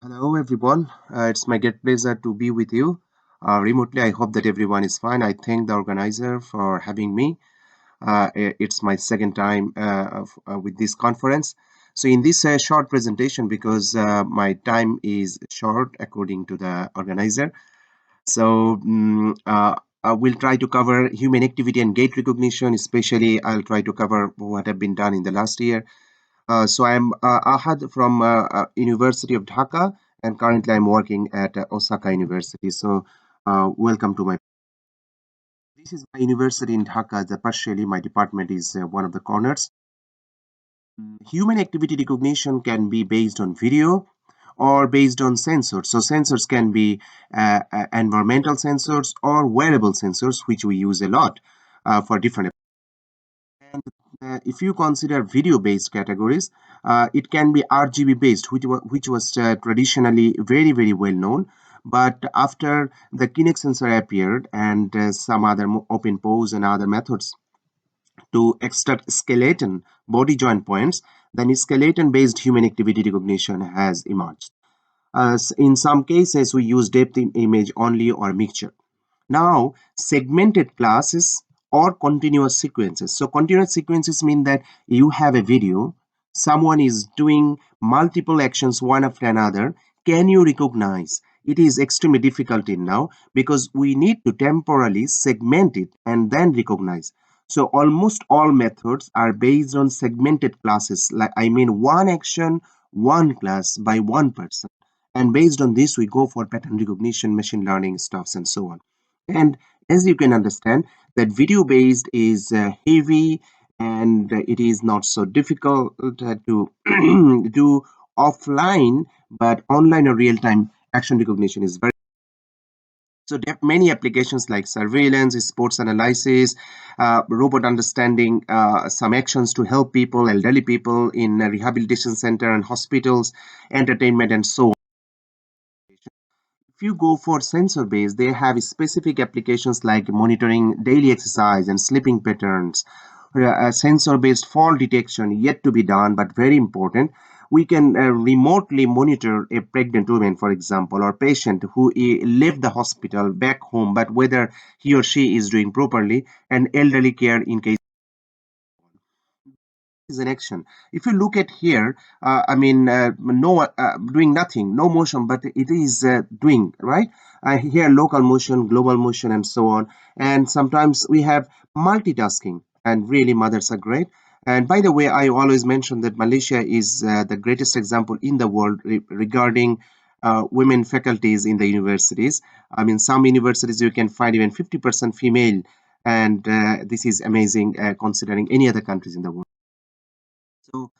Hello, everyone. It's my great pleasure to be with you remotely. I hope that everyone is fine. I thank the organizer for having me. It's my second time with this conference. So, in this short presentation, because my time is short according to the organizer, so I will try to cover human activity and gait recognition. Especially, I'll try to cover what have been done in the last year. So I'm Ahad from University of Dhaka, and currently I'm working at Osaka University. So welcome to my. This is my university in Dhaka. The partially my department is one of the corners. Human activity recognition can be based on video or based on sensors. So sensors can be environmental sensors or wearable sensors, which we use a lot for different. And if you consider video-based categories, it can be RGB-based, which was traditionally very well known. But after the Kinect sensor appeared and some other open pose and other methods to extract skeleton body joint points, then skeleton-based human activity recognition has emerged. In some cases, we use depth image only or mixture. Now, segmented classes or continuous sequences. So continuous sequences mean that you have a video, someone is doing multiple actions one after another. Can you recognize? It is extremely difficult in now because we need to temporally segment it and then recognize. So almost all methods are based on segmented classes, like I mean one action, one class by one person. And based on this, we go for pattern recognition, machine learning stuffs, and so on. And as you can understand, that video based is heavy and it is not so difficult to do offline, but online or real time action recognition is very. So there are many applications like surveillance, sports analysis, robot understanding some actions to help people, elderly people in a rehabilitation center and hospitals, entertainment, and so on. If you go for sensor based, they have specific applications like monitoring daily exercise and sleeping patterns. Sensor based fall detection yet to be done, but very important. We can remotely monitor a pregnant woman, for example, or patient who left the hospital back home, but whether he or she is doing properly, and elderly care in case is an action. If you look at here, no doing nothing, no motion, but it is doing right. Here, local motion, global motion, and so on. And sometimes we have multitasking, and really, mothers are great. And by the way, I always mention that Malaysia is the greatest example in the world regarding women faculties in the universities. I mean, some universities you can find even 50% female, and this is amazing considering any other countries in the world. So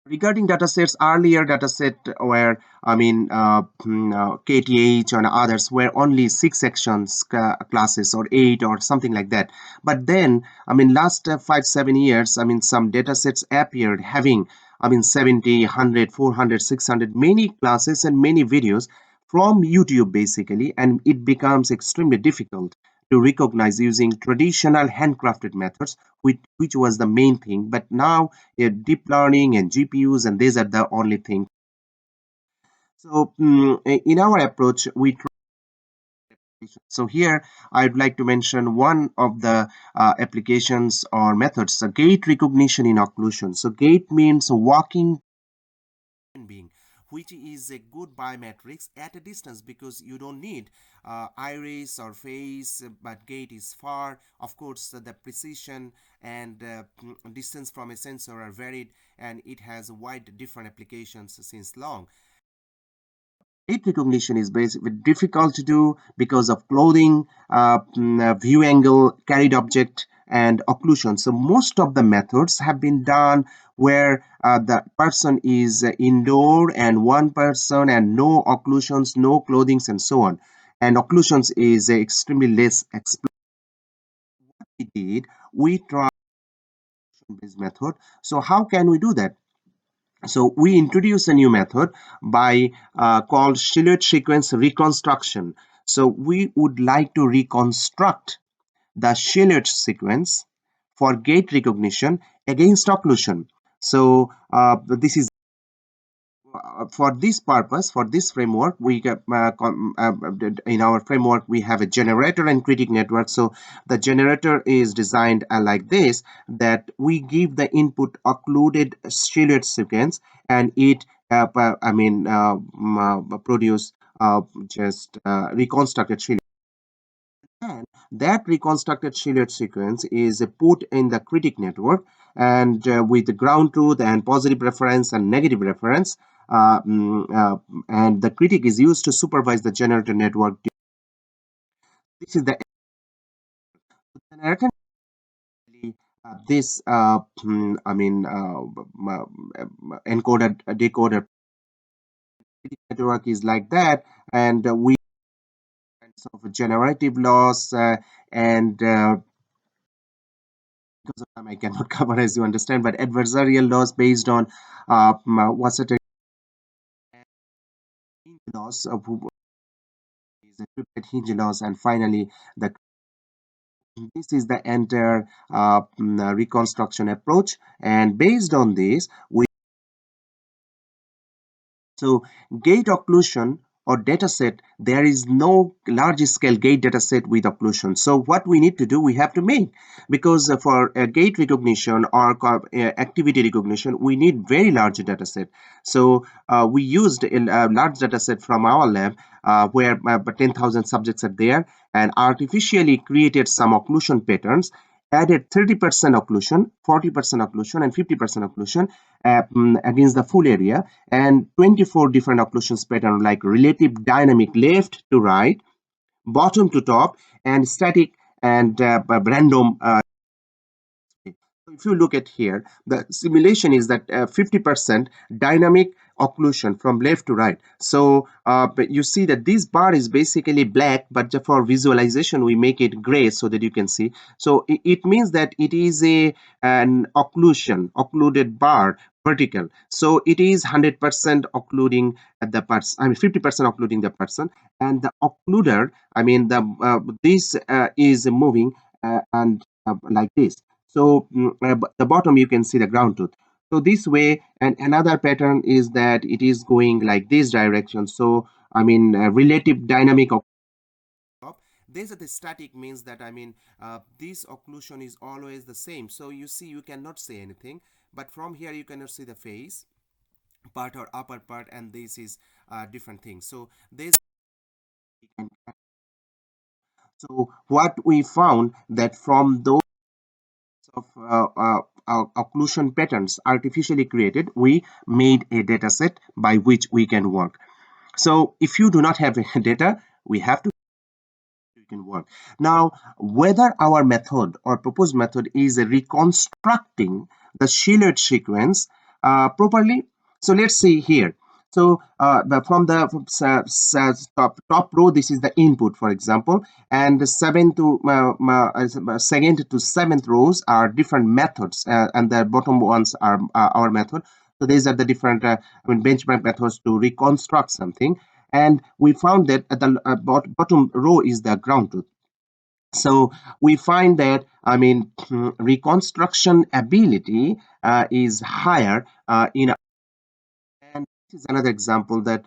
regarding datasets, earlier dataset where KTH and others were only 6 sections classes or 8 or something like that. But then, last 5-7 years, some datasets appeared having 70, 100, 400, 600, many classes and many videos from YouTube basically, and it becomes extremely difficult to recognize using traditional handcrafted methods, which was the main thing. But now deep learning and GPUs, and these are the only thing. So in our approach, we try. So here I'd like to mention one of the applications or methods, gait recognition in occlusion. So gait means walking being, which is a good biometrics at a distance because you don't need iris or face, but gait is far. Of course, the precision and distance from a sensor are varied, and it has wide different applications since long. Gait recognition is basically difficult to do because of clothing, view angle, carried object, and occlusion. So most of the methods have been done where the person is indoor and one person and no occlusions, no clothings, and so on. And occlusions is extremely less explained. What we did, we tried this method. So how can we do that? So we introduce a new method by called silhouette sequence reconstruction. So we would like to reconstruct the silhouette sequence for gait recognition against occlusion. So this is for this purpose, for this framework, we in our framework we have a generator and critic network. So the generator is designed like this, that we give the input occluded silhouette sequence, and it produce just reconstructed silhouette. And that reconstructed silhouette sequence is put in the critic network, and with the ground truth and positive reference and negative reference, and the critic is used to supervise the generator network. This is the generator. This encoder decoder network is like that, and we of generative loss and because of time I cannot cover, as you understand, but adversarial loss based on what's it hinge loss of is a triplet hinge loss, and finally the this is the entire reconstruction approach, and based on this we so gate occlusion or dataset, there is no large scale gate dataset with occlusion. So what we need to do, we have to make, because for gate recognition or activity recognition, we need very large dataset. So we used a large dataset from our lab where 10,000 subjects are there, and artificially created some occlusion patterns, added 30% occlusion, 40% occlusion, and 50% occlusion against the full area, and 24 different occlusions pattern, like relative dynamic left to right, bottom to top, and static and random. So if you look at here, the simulation is that 50% dynamic occlusion from left to right. So but you see that this bar is basically black, but for visualization we make it gray so that you can see. So it means that it is an occluded bar, vertical. So it is 100% occluding the person. I mean 50% occluding the person, and the occluder, I mean the this is moving and like this. So the bottom you can see the ground truth. So this way, and another pattern is that it is going like this direction. So I mean relative dynamic of this is the static, means that this occlusion is always the same. So you see you cannot say anything, but from here you cannot see the face part or upper part, and this is different things. So this, so what we found that from those of occlusion patterns artificially created, we made a data set by which we can work. So if you do not have data, we have to can work. Now, whether our method or proposed method is reconstructing the shielded sequence properly. So let's see here. So from the top row, this is the input, for example, and the second to seventh rows are different methods, and the bottom ones are our method. So these are the different benchmark methods to reconstruct something. And we found that at the bottom row is the ground truth. So we find that reconstruction ability is higher in. And this is another example that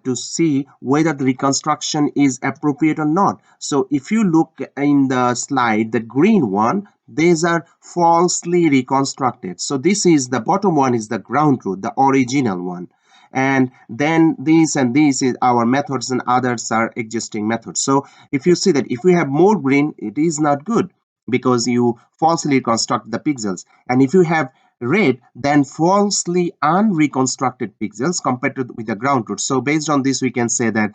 to see whether the reconstruction is appropriate or not. So if you look in the slide, the green one, these are falsely reconstructed. So this is the bottom one is the ground truth, the original one. And then these and these is our methods, and others are existing methods. So if you see that if we have more green, it is not good, because you falsely reconstruct the pixels. And if you have red, then falsely unreconstructed pixels compared to with the ground truth. So based on this, we can say that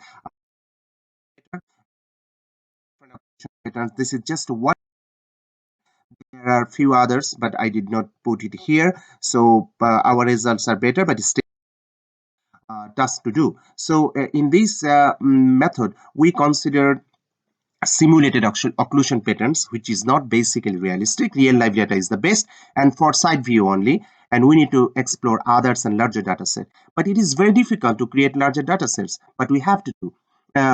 this is just one. There are a few others, but I did not put it here. So our results are better, but still task to do. So in this method, we consider simulated occlusion patterns, which is not basically realistic. Real life data is the best, and for side view only, and we need to explore others and larger data set. But it is very difficult to create larger data sets, but we have to do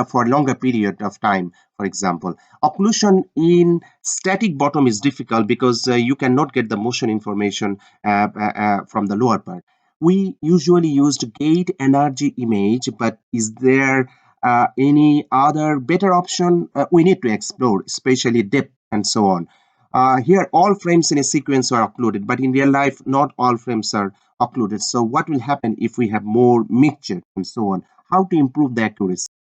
for a longer period of time. For example, occlusion in static bottom is difficult because you cannot get the motion information from the lower part. We usually used gate energy image, but is there any other better option? We need to explore, especially depth and so on. Here, all frames in a sequence are occluded, but in real life, not all frames are occluded. So what will happen if we have more mixture and so on? How to improve the accuracy?